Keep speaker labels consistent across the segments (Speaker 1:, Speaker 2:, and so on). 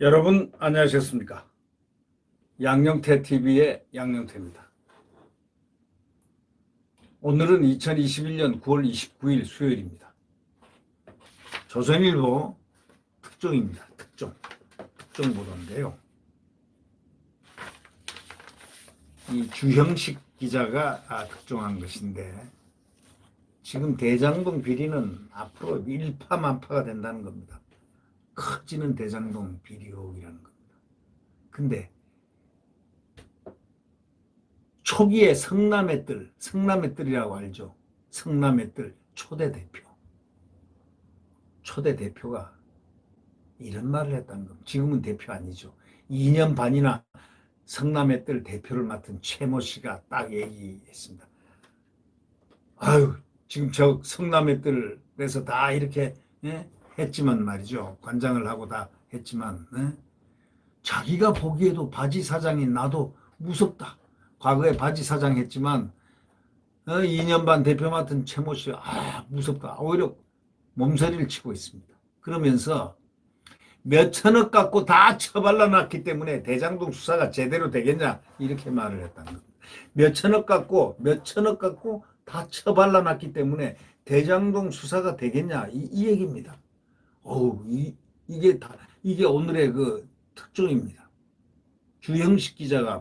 Speaker 1: 여러분 안녕하셨습니까? 양영태 TV의 양영태입니다. 오늘은 2021년 9월 29일 수요일입니다. 조선일보 특종입니다. 특종 보도인데요. 이 주형식 기자가 특종한 것인데 지금 대장동 비리는 앞으로 일파만파가 된다는 겁니다. 커지는 대장동 비리 의혹이라는 겁니다. 근데 초기에 성남의 뜰이라고 알죠. 성남의 뜰 초대 대표가 이런 말을 했다는 겁니다. 지금은 대표 아니죠. 2년 반이나 성남의 뜰 대표를 맡은 최모 씨가 딱 얘기했습니다. 아유, 지금 저 성남의 뜰에서 다 이렇게 했지만 말이죠. 관장을 하고 다 했지만 자기가 보기에도 바지 사장인 나도 무섭다. 과거에 바지 사장 했지만 2년 반 대표 맡은 최모 씨 무섭다. 오히려 몸서리를 치고 있습니다. 그러면서 몇 천억 갖고 다 처발라 놨기 때문에 대장동 수사가 제대로 되겠냐 이렇게 말을 했다는 겁니다. 몇 천억 갖고 다 처발라 놨기 때문에 대장동 수사가 되겠냐 이 얘기입니다. 이게 오늘의 그 특종입니다.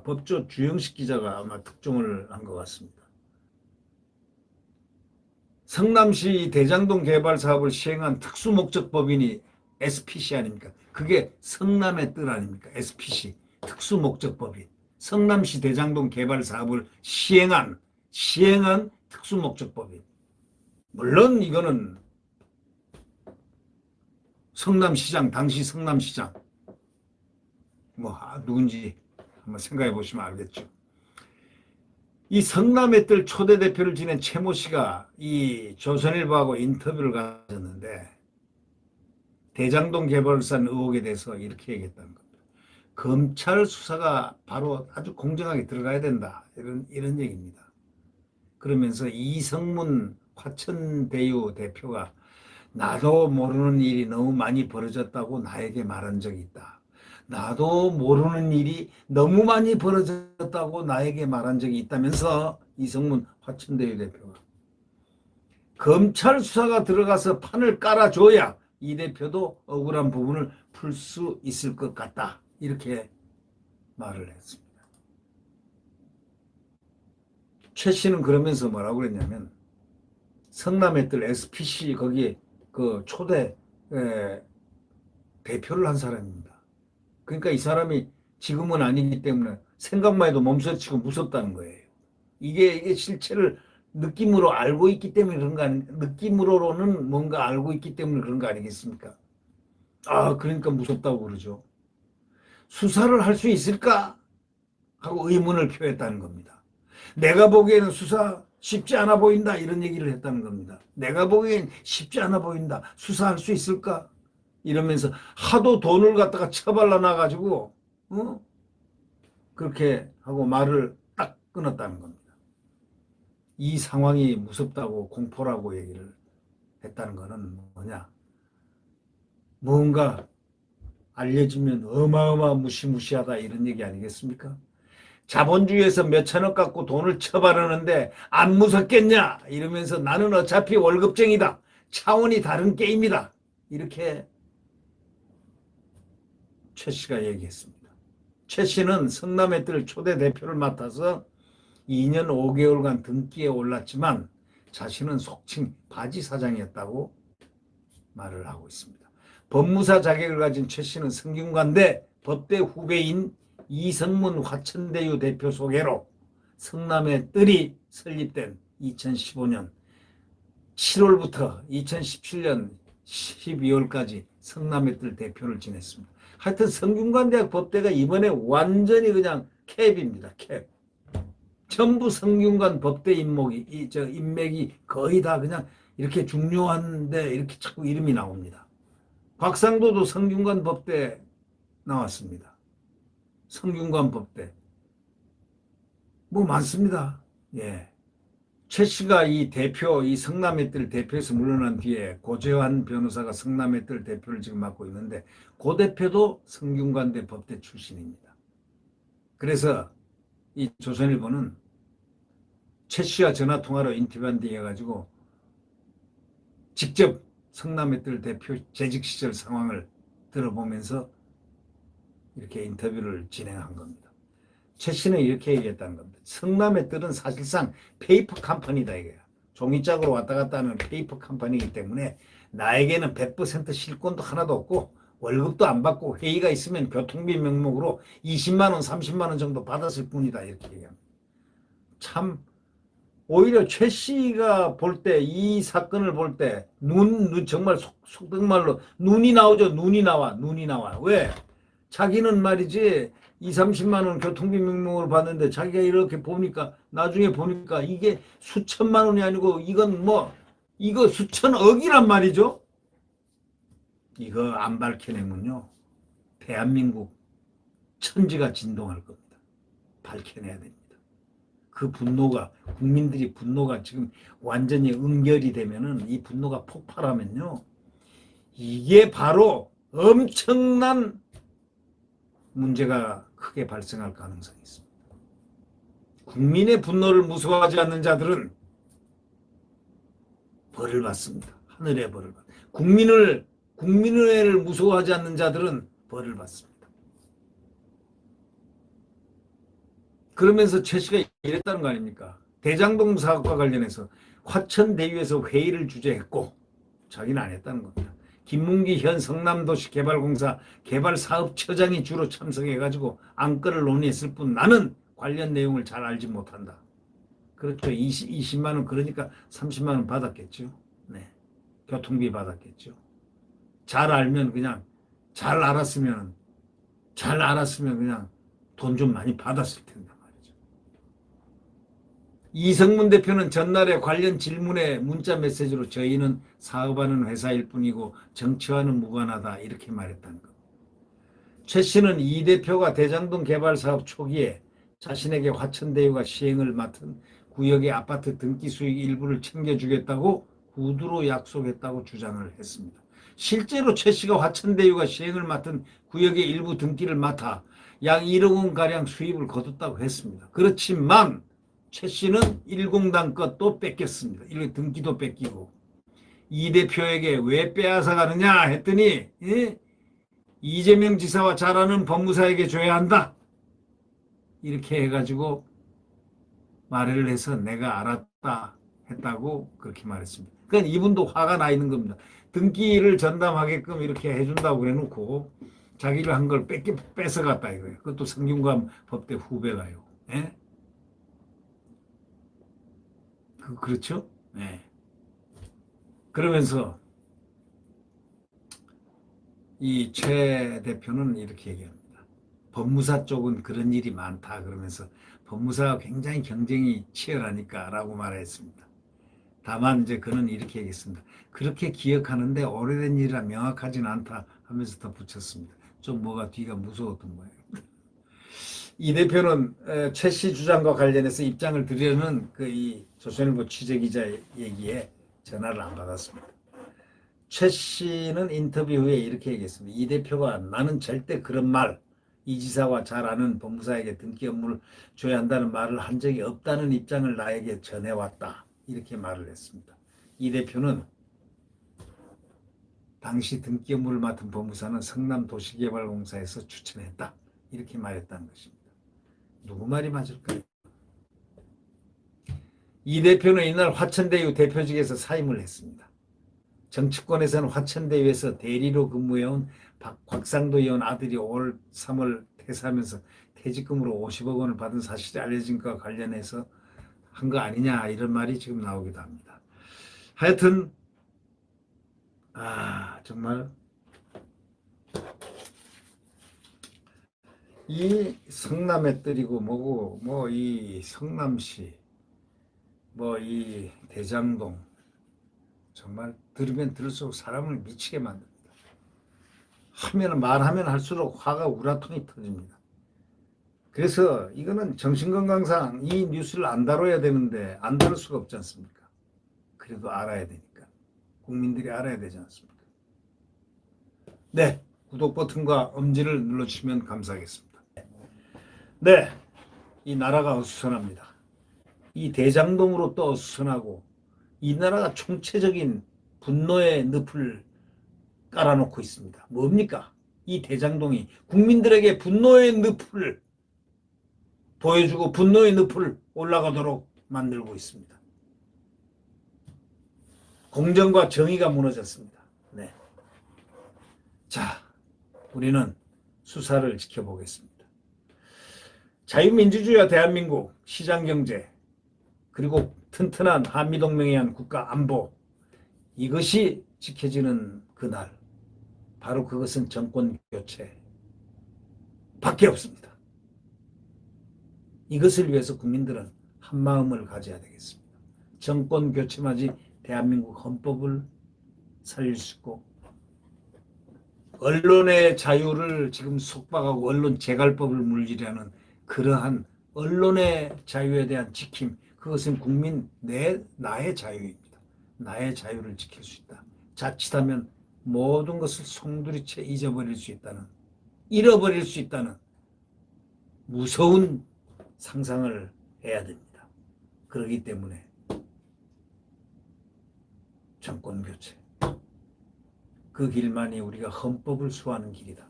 Speaker 1: 법조 주영식 기자가 아마 특종을 한 것 같습니다. 성남시 대장동 개발 사업을 시행한 특수목적법인이 SPC 아닙니까? 그게 성남의 뜰 아닙니까? SPC, 특수목적법인. 성남시 대장동 개발 사업을 시행한 특수목적법인. 물론 이거는 당시 성남시장, 누군지 한번 생각해 보시면 알겠죠. 이 성남의 뜰 초대 대표를 지낸 최모 씨가 이 조선일보하고 인터뷰를 가졌는데 대장동 개발산 의혹에 대해서 이렇게 얘기했다는 겁니다. 검찰 수사가 바로 아주 공정하게 들어가야 된다. 이런 얘기입니다. 그러면서 이성문 화천대유 대표가 나도 모르는 일이 너무 많이 벌어졌다고 나에게 말한 적이 있다. 나도 모르는 일이 너무 많이 벌어졌다고 나에게 말한 적이 있다면서 이성문 화천대유 대표가 검찰 수사가 들어가서 판을 깔아줘야 이 대표도 억울한 부분을 풀 수 있을 것 같다. 이렇게 말을 했습니다. 최 씨는 그러면서 뭐라고 그랬냐면 성남의 뜰 SPC 거기에 그 초대 대표를 한 사람입니다. 그러니까 이 사람이 지금은 아니기 때문에 생각만 해도 몸서리치고 무섭다는 거예요. 이게 실체를 느낌으로 알고 있기 때문에 그런 거 느낌으로는 뭔가 알고 있기 때문에 그런 거 아니겠습니까? 그러니까 무섭다고 그러죠. 수사를 할 수 있을까? 하고 의문을 표했다는 겁니다. 내가 보기에는 수사 쉽지 않아 보인다 이런 얘기를 했다는 겁니다. 내가 보기엔 쉽지 않아 보인다. 수사할 수 있을까? 이러면서 하도 돈을 갖다가 처발라 놔가지고 그렇게 하고 말을 딱 끊었다는 겁니다. 이 상황이 무섭다고 공포라고 얘기를 했다는 것은 뭐냐? 뭔가 알려지면 어마어마 무시무시하다 이런 얘기 아니겠습니까? 자본주의에서 몇 천억 갖고 돈을 처바르는데 안 무섭겠냐 이러면서 나는 어차피 월급쟁이다. 차원이 다른 게임이다. 이렇게 최 씨가 얘기했습니다. 최 씨는 성남의 뜰 초대 대표를 맡아서 2년 5개월간 등기에 올랐지만 자신은 속칭 바지 사장이었다고 말을 하고 있습니다. 법무사 자격을 가진 최 씨는 성균관대 법대 후배인 이성문 화천대유 대표 소개로 성남의 뜰이 설립된 2015년 7월부터 2017년 12월까지 성남의 뜰 대표를 지냈습니다. 하여튼 성균관대학 법대가 이번에 완전히 그냥 캡입니다. 캡. 전부 성균관 법대 인맥이 거의 다 그냥 이렇게 중요한데 이렇게 자꾸 이름이 나옵니다. 곽상도도 성균관 법대 나왔습니다. 성균관 법대. 많습니다. 예. 최 씨가 이 대표, 이 성남의 뜰 대표에서 물러난 뒤에 고재환 변호사가 성남의 뜰 대표를 지금 맡고 있는데 고 대표도 성균관대 법대 출신입니다. 그래서 이 조선일보는 최 씨와 전화 통화로 인터뷰한 뒤에 가지고 직접 성남의 뜰 대표 재직 시절 상황을 들어보면서 이렇게 인터뷰를 진행한 겁니다. 최 씨는 이렇게 얘기했다는 겁니다. 성남의 뜰은 사실상 페이퍼 컴퍼니다 이거야. 종이짝으로 왔다 갔다 하는 페이퍼 컴퍼니이기 때문에 나에게는 100% 실권도 하나도 없고 월급도 안 받고 회의가 있으면 교통비 명목으로 20만 원, 30만 원 정도 받았을 뿐이다 이렇게 얘기합니다. 참 오히려 최 씨가 볼 때 이 사건을 볼 때 정말 속된말로 눈이 나오죠. 눈이 나와. 왜? 자기는 말이지 2, 30만 원 교통비 명목으로 받는데 자기가 이렇게 보니까 나중에 보니까 이게 수천만 원이 아니고 이건 이거 수천억이란 말이죠. 이거 안 밝혀내면요 대한민국 천지가 진동할 겁니다. 밝혀내야 됩니다. 그 분노가 국민들이 분노가 지금 완전히 응결이 되면은 이 분노가 폭발하면요 이게 바로 엄청난 문제가 크게 발생할 가능성이 있습니다. 국민의 분노를 무서워하지 않는 자들은 벌을 받습니다. 하늘의 벌을 받습니다. 국민을 무서워하지 않는 자들은 벌을 받습니다. 그러면서 최 씨가 이랬다는 거 아닙니까? 대장동 사업과 관련해서 화천대유에서 회의를 주재했고 자기는 안 했다는 겁니다. 김문기 현 성남도시개발공사 개발사업처장이 주로 참석해가지고 안건을 논의했을 뿐 나는 관련 내용을 잘 알지 못한다. 그렇죠. 20만 원 그러니까 30만 원 받았겠죠. 네. 교통비 받았겠죠. 잘 알면 그냥 잘 알았으면 그냥 돈 좀 많이 받았을 텐데. 이성문 대표는 전날에 관련 질문에 문자 메시지로 저희는 사업하는 회사일 뿐이고 정치와는 무관하다 이렇게 말했다는 것. 최 씨는 이 대표가 대장동 개발 사업 초기에 자신에게 화천대유가 시행을 맡은 구역의 아파트 등기 수익 일부를 챙겨주겠다고 구두로 약속했다고 주장을 했습니다. 실제로 최 씨가 화천대유가 시행을 맡은 구역의 일부 등기를 맡아 약 1억 원가량 수입을 거뒀다고 했습니다. 그렇지만 최 씨는 일공당 것도 뺏겼습니다. 이 등기도 뺏기고 이 대표에게 왜 빼앗아 가느냐 했더니 이재명 지사와 잘 아는 법무사에게 줘야 한다. 이렇게 해가지고 말을 해서 내가 알았다 했다고 그렇게 말했습니다. 그러니까 이분도 화가 나 있는 겁니다. 등기를 전담하게끔 이렇게 해준다고 해놓고 자기를 한 걸 뺏어갔다 이거예요. 그것도 성균관 법대 후배가요. 예? 그렇죠? 네. 그러면서 이 최 대표는 이렇게 얘기합니다. 법무사 쪽은 그런 일이 많다 그러면서 법무사가 굉장히 경쟁이 치열하니까 라고 말했습니다. 다만 이제 그는 이렇게 얘기했습니다. 그렇게 기억하는데 오래된 일이라 명확하진 않다 하면서 더 붙였습니다. 좀 뭐가 뒤가 무서웠던 거예요. 이 대표는 최 씨 주장과 관련해서 입장을 드리려는 이 조선일보 취재기자의 얘기에 전화를 안 받았습니다. 최 씨는 인터뷰 후에 이렇게 얘기했습니다. 이 대표가 나는 절대 그런 말, 이 지사와 잘 아는 법무사에게 등기 업무를 줘야 한다는 말을 한 적이 없다는 입장을 나에게 전해왔다. 이렇게 말을 했습니다. 이 대표는 당시 등기 업무를 맡은 법무사는 성남도시개발공사에서 추천했다. 이렇게 말했다는 것입니다. 누구 말이 맞을까요? 이 대표는 이날 화천대유 대표직에서 사임을 했습니다. 정치권에서는 화천대유에서 대리로 근무해온 곽상도 의원 아들이 올 3월 퇴사하면서 퇴직금으로 50억 원을 받은 사실이 알려진 것과 관련해서 한 거 아니냐 이런 말이 지금 나오기도 합니다. 하여튼 정말 이 성남의 뜰이고 뭐고 이 성남시 이 대장동 정말 들으면 들을수록 사람을 미치게 만듭니다. 말하면 할수록 화가 우라통이 터집니다. 그래서 이거는 정신건강상 이 뉴스를 안 다뤄야 되는데 안 다룰 수가 없지 않습니까? 그래도 알아야 되니까. 국민들이 알아야 되지 않습니까? 네, 구독 버튼과 엄지를 눌러주시면 감사하겠습니다. 네, 이 나라가 어수선합니다. 이 대장동으로 또 어수선하고 이 나라가 총체적인 분노의 늪을 깔아놓고 있습니다. 뭡니까? 이 대장동이 국민들에게 분노의 늪을 보여주고 분노의 늪을 올라가도록 만들고 있습니다. 공정과 정의가 무너졌습니다. 네. 자, 우리는 수사를 지켜보겠습니다. 자유민주주의와 대한민국 시장경제 그리고 튼튼한 한미동맹에 의한 국가 안보 이것이 지켜지는 그날 바로 그것은 정권교체 밖에 없습니다. 이것을 위해서 국민들은 한마음을 가져야 되겠습니다. 정권교체만이 대한민국 헌법을 살릴 수 있고 언론의 자유를 지금 속박하고 언론 재갈법을 물리려는 그러한 언론의 자유에 대한 지킴 그것은 국민 나의 자유입니다. 나의 자유를 지킬 수 있다. 자칫하면 모든 것을 송두리째 잊어버릴 수 있다는 잃어버릴 수 있다는 무서운 상상을 해야 됩니다. 그렇기 때문에 정권교체 그 길만이 우리가 헌법을 수호하는 길이다.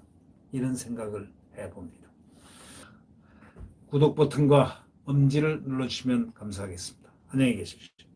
Speaker 1: 이런 생각을 해봅니다. 구독 버튼과 엄지를 눌러주시면 감사하겠습니다. 안녕히 계십시오.